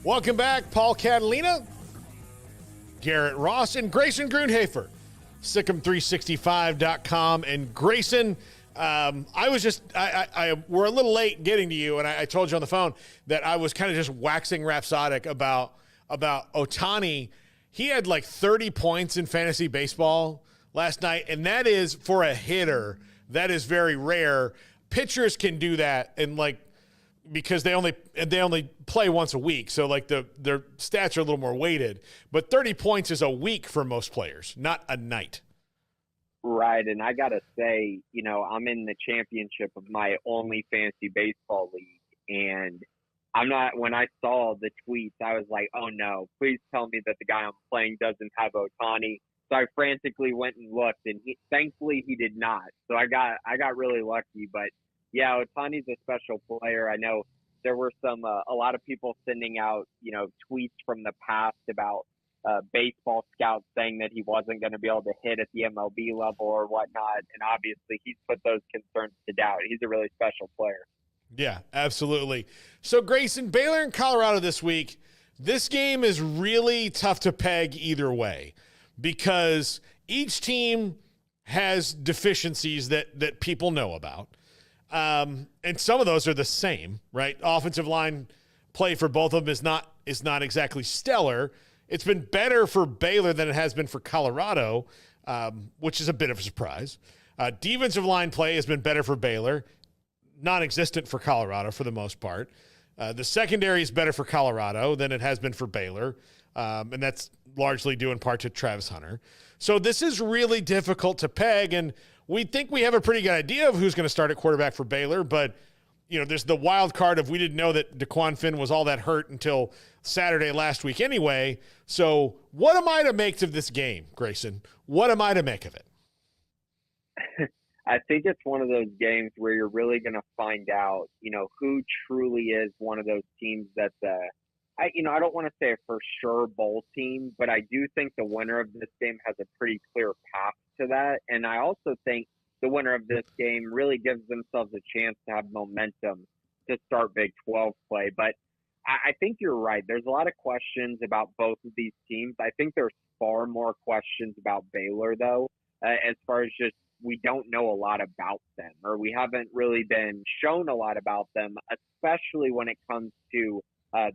Welcome back, Paul Catalina, Garrett Ross, and Grayson Grundhoefer, SicEm365.com. And Grayson, we're a little late getting to you, and I told you on the phone that I was kind of just waxing rhapsodic about Ohtani. He had like 30 points in fantasy baseball last night, and that is, for a hitter, that is very rare. Pitchers can do that, and because they only play once a week, so their stats are a little more weighted. But 30 points is a week for most players, not a night. Right, and I gotta say, I'm in the championship of my only fantasy baseball league, and when I saw the tweets, I was like, oh no, please tell me that the guy I'm playing doesn't have Ohtani. So I frantically went and looked, and thankfully he did not. So I got really lucky, but yeah, Ohtani's a special player. I know there were a lot of people sending out, tweets from the past about baseball scouts saying that he wasn't going to be able to hit at the MLB level or whatnot. And obviously he's put those concerns to doubt. He's a really special player. Yeah, absolutely. So Grayson, Baylor and Colorado this week, this game is really tough to peg either way because each team has deficiencies that people know about. And some of those are the same, right? Offensive line play for both of them is not exactly stellar. It's been better for Baylor than it has been for Colorado, which is a bit of a surprise. Defensive line play has been better for Baylor, non-existent for Colorado for the most part. The secondary is better for Colorado than it has been for Baylor, and that's largely due in part to Travis Hunter. So this is really difficult to peg, and we think we have a pretty good idea of who's going to start at quarterback for Baylor, but there's the wild card of we didn't know that DeQuan Finn was all that hurt until Saturday last week anyway. So what am I to make of this game, Grayson? What am I to make of it? I think it's one of those games where you're really going to find out, who truly is one of those teams that's I don't want to say a for sure bowl team, but I do think the winner of this game has a pretty clear path to that. And I also think the winner of this game really gives themselves a chance to have momentum to start Big 12 play. But I think you're right. There's a lot of questions about both of these teams. I think there's far more questions about Baylor, though, as far as just we don't know a lot about them, or we haven't really been shown a lot about them, especially when it comes to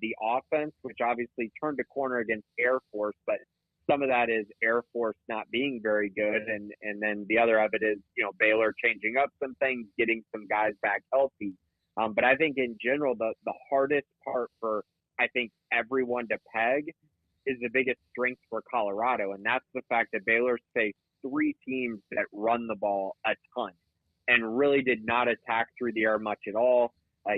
the offense, which obviously turned a corner against Air Force, but some of that is Air Force not being very good. And then the other of it is, Baylor changing up some things, getting some guys back healthy. But I think in general, the hardest part for, I think, everyone to peg is the biggest strength for Colorado. And that's the fact that Baylor's faced three teams that run the ball a ton and really did not attack through the air much at all.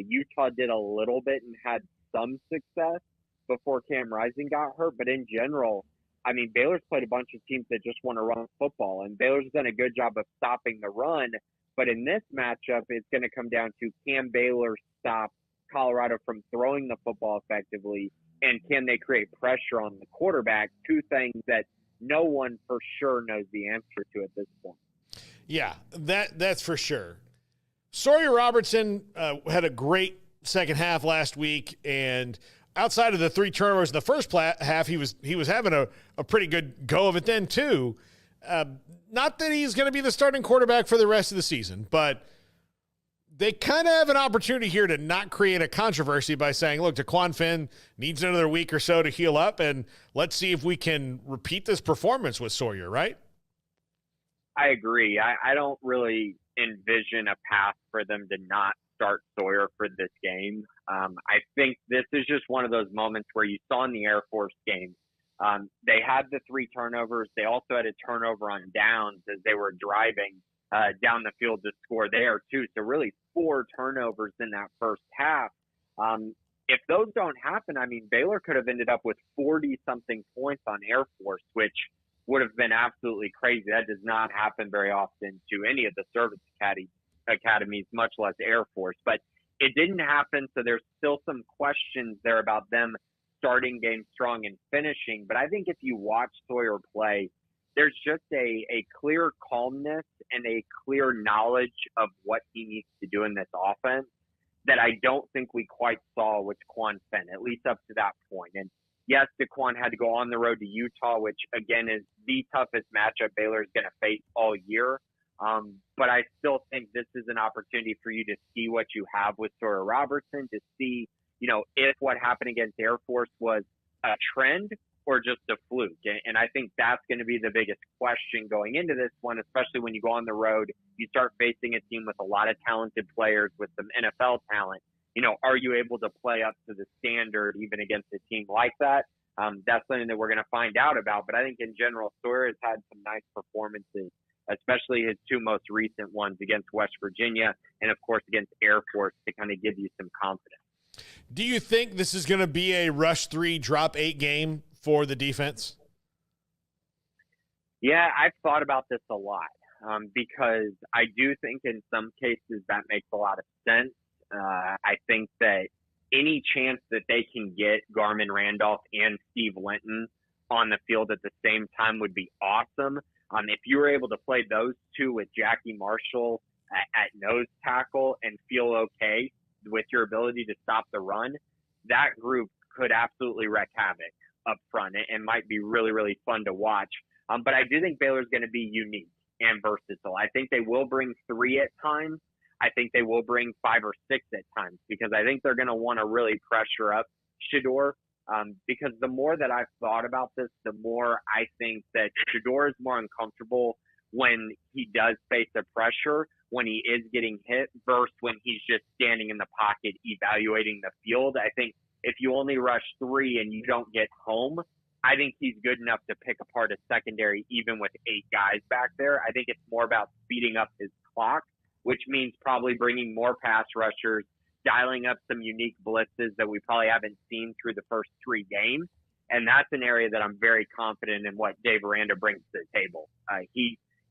Utah did a little bit and had some success before Cam Rising got hurt. But in general, I mean, Baylor's played a bunch of teams that just want to run football, and Baylor's done a good job of stopping the run. But in this matchup, it's going to come down to, can Baylor stop Colorado from throwing the football effectively, and can they create pressure on the quarterback? Two things that no one for sure knows the answer to at this point. Yeah, that's for sure. Sawyer Robertson had a great second half last week, and outside of the 3 turnovers in the first half, he was having a pretty good go of it then too. Not that he's going to be the starting quarterback for the rest of the season, but they kind of have an opportunity here to not create a controversy by saying, look, DeQuan Finn needs another week or so to heal up, and let's see if we can repeat this performance with Sawyer, right? I agree. I don't really envision a path for them to not start Sawyer for this game. I think this is just one of those moments where you saw in the Air Force game, they had the 3 turnovers. They also had a turnover on downs as they were driving down the field to score there too. So really 4 turnovers in that first half. If those don't happen, I mean, Baylor could have ended up with 40-something points on Air Force, which would have been absolutely crazy. That does not happen very often to any of the service academies, much less Air Force. But it didn't happen, so there's still some questions there about them starting game strong and finishing. But I think if you watch Sawyer play, there's just a clear calmness and a clear knowledge of what he needs to do in this offense that I don't think we quite saw with Quan Fenn, at least up to that point. And yes, DeQuan had to go on the road to Utah, which again is the toughest matchup Baylor is going to face all year. But I still think this is an opportunity for you to see what you have with Sawyer Robertson, to see, if what happened against Air Force was a trend or just a fluke. And I think that's going to be the biggest question going into this one, especially when you go on the road, you start facing a team with a lot of talented players with some NFL talent. Are you able to play up to the standard even against a team like that? That's something that we're going to find out about. But I think in general, Sawyer has had some nice performances, especially his two most recent ones against West Virginia and, of course, against Air Force to kind of give you some confidence. Do you think this is going to be a rush 3, drop 8 game for the defense? Yeah, I've thought about this a lot because I do think in some cases that makes a lot of sense. I think that any chance that they can get Garmin Randolph and Steve Linton on the field at the same time would be awesome. If you were able to play those two with Jackie Marshall at nose tackle and feel okay with your ability to stop the run, that group could absolutely wreak havoc up front and might be really, really fun to watch. But I do think Baylor's going to be unique and versatile. I think they will bring 3 at times. I think they will bring 5 or 6 at times because I think they're going to want to really pressure up Shedeur. Because the more that I've thought about this, the more I think that Shedeur is more uncomfortable when he does face the pressure, when he is getting hit, versus when he's just standing in the pocket evaluating the field. I think if you only rush 3 and you don't get home, I think he's good enough to pick apart a secondary even with 8 guys back there. I think it's more about speeding up his clock, which means probably bringing more pass rushers, dialing up some unique blitzes that we probably haven't seen through the first 3 games. And that's an area that I'm very confident in what Dave Aranda brings to the table.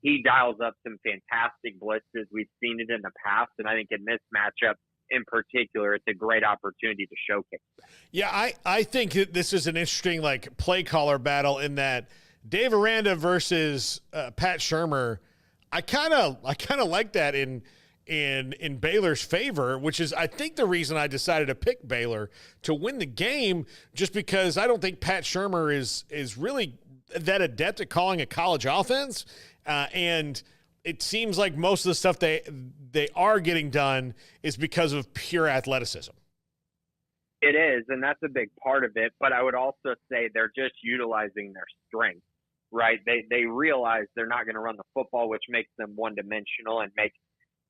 He dials up some fantastic blitzes. We've seen it in the past, and I think in this matchup in particular, it's a great opportunity to showcase that. Yeah, I think that this is an interesting play caller battle in that Dave Aranda versus Pat Shurmur. I kind of like that in Baylor's favor, which is, I think, the reason I decided to pick Baylor to win the game, just because I don't think Pat Shurmur is really that adept at calling a college offense. And it seems like most of the stuff they are getting done is because of pure athleticism. It is, and that's a big part of it. But I would also say they're just utilizing their strengths, right? They realize they're not going to run the football, which makes them one-dimensional and makes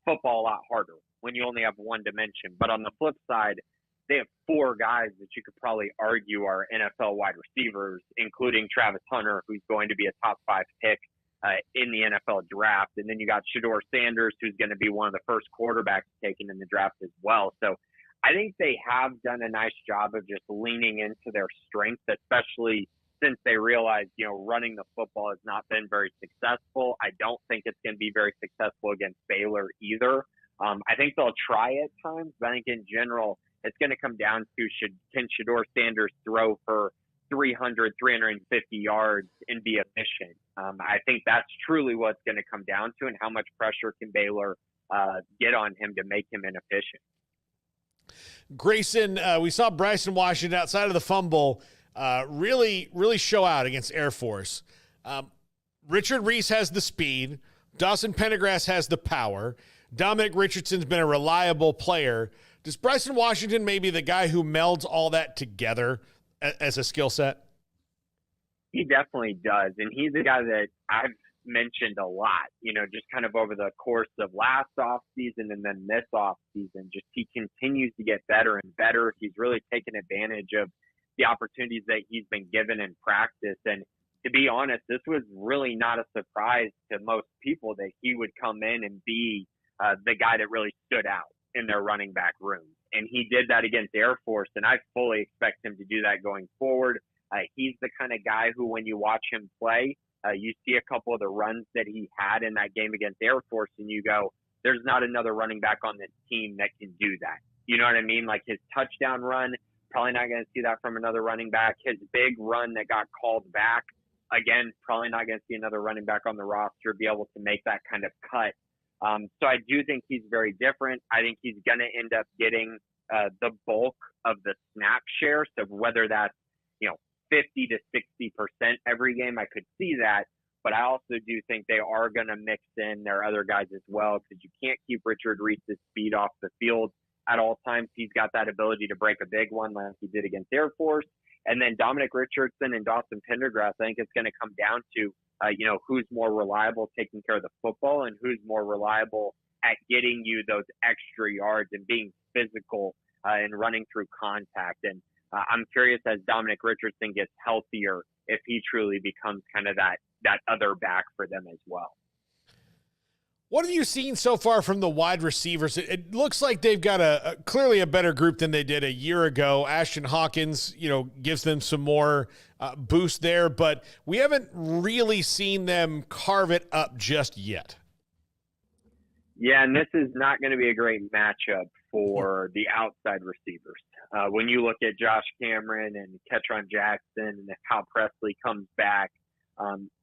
football a lot harder when you only have one dimension. But on the flip side, they have 4 guys that you could probably argue are NFL wide receivers, including Travis Hunter, who's going to be a top 5 pick in the NFL draft. And then you got Shedeur Sanders, who's going to be one of the first quarterbacks taken in the draft as well. So I think they have done a nice job of just leaning into their strengths, especially since they realized, running the football has not been very successful. I don't think it's going to be very successful against Baylor either. I think they'll try at times, but I think in general, it's going to come down to can Shedeur Sanders throw for 300, 350 yards and be efficient. I think that's truly what's going to come down to, and how much pressure can Baylor get on him to make him inefficient. Grayson, we saw Bryson Washington outside of the fumble really show out against Air Force. Richard Reese has the speed. Dawson Pendergrass has the power. Dominic Richardson's been a reliable player. Does Bryson Washington maybe the guy who melds all that together as a skill set? He definitely does. And he's a guy that I've mentioned a lot, just kind of over the course of last offseason and then this offseason. Just he continues to get better and better. He's really taken advantage of the opportunities that he's been given in practice. And to be honest, this was really not a surprise to most people that he would come in and be the guy that really stood out in their running back room. And he did that against Air Force, and I fully expect him to do that going forward. He's the kind of guy who, when you watch him play, you see a couple of the runs that he had in that game against Air Force, and you go, there's not another running back on this team that can do that. You know what I mean? Like his touchdown run, probably not going to see that from another running back. His big run that got called back, again, probably not going to see another running back on the roster be able to make that kind of cut So I do think he's very different. I think he's going to end up getting the bulk of the snap share. So whether that's, 50 to 60% every game, I could see that. But I also do think they are going to mix in their other guys as well, because you can't keep Richard Reese's speed off the field at all times. He's got that ability to break a big one like he did against Air Force. And then Dominic Richardson and Dawson Pendergrass, I think it's going to come down to, who's more reliable taking care of the football and who's more reliable at getting you those extra yards and being physical and running through contact. And I'm curious, as Dominic Richardson gets healthier, if he truly becomes kind of that other back for them as well. What have you seen so far from the wide receivers? It looks like they've got clearly a better group than they did a year ago. Ashton Hawkins, gives them some more boost there, but we haven't really seen them carve it up just yet. Yeah, and this is not going to be a great matchup for the outside receivers. When you look at Josh Cameron and Ketron Jackson, and if Kyle Presley comes back,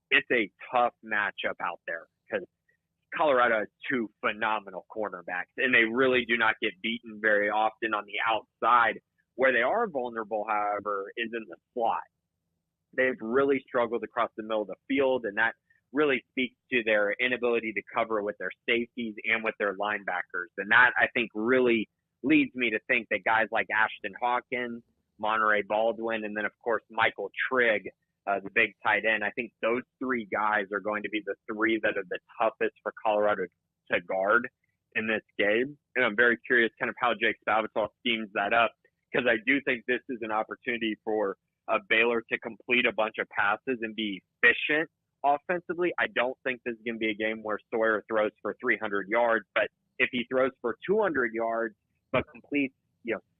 it's a tough matchup out there because Colorado has two phenomenal cornerbacks, and they really do not get beaten very often on the outside. Where they are vulnerable, however, is in the slot. They've really struggled across the middle of the field, and that really speaks to their inability to cover with their safeties and with their linebackers. And that, I think, really leads me to think that guys like Ashton Hawkins, Monterey Baldwin, and then, of course, Michael Trigg, the big tight end, I think those three guys are going to be the three that are the toughest for Colorado to guard in this game. And I'm very curious kind of how Jake Spavital schemes that up, because I do think this is an opportunity for Baylor to complete a bunch of passes and be efficient offensively. I don't think this is going to be a game where Sawyer throws for 300 yards, but if he throws for 200 yards but completes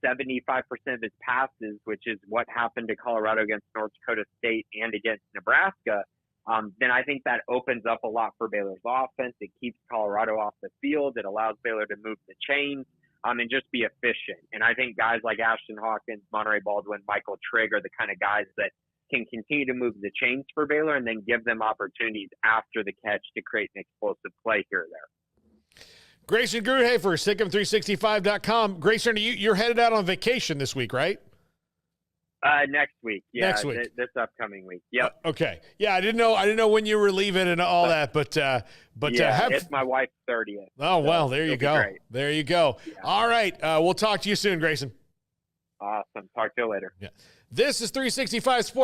75% of his passes, which is what happened to Colorado against North Dakota State and against Nebraska, then I think that opens up a lot for Baylor's offense. It keeps Colorado off the field. It allows Baylor to move the chains and just be efficient. And I think guys like Ashton Hawkins, Monterey Baldwin, Michael Trigg are the kind of guys that can continue to move the chains for Baylor and then give them opportunities after the catch to create an explosive play here or there. Grayson Grundhoefer, SicEm365.com. Grayson, you're headed out on vacation this week, right? Next week. Yeah, next week. This upcoming week. Yep. Okay. Yeah, I didn't know when you were leaving and all that, but yeah, it's my wife's 30th. Oh, well, there you go. There you go. Yeah. All right. We'll talk to you soon, Grayson. Awesome. Talk to you later. Yeah. This is 365 Sports.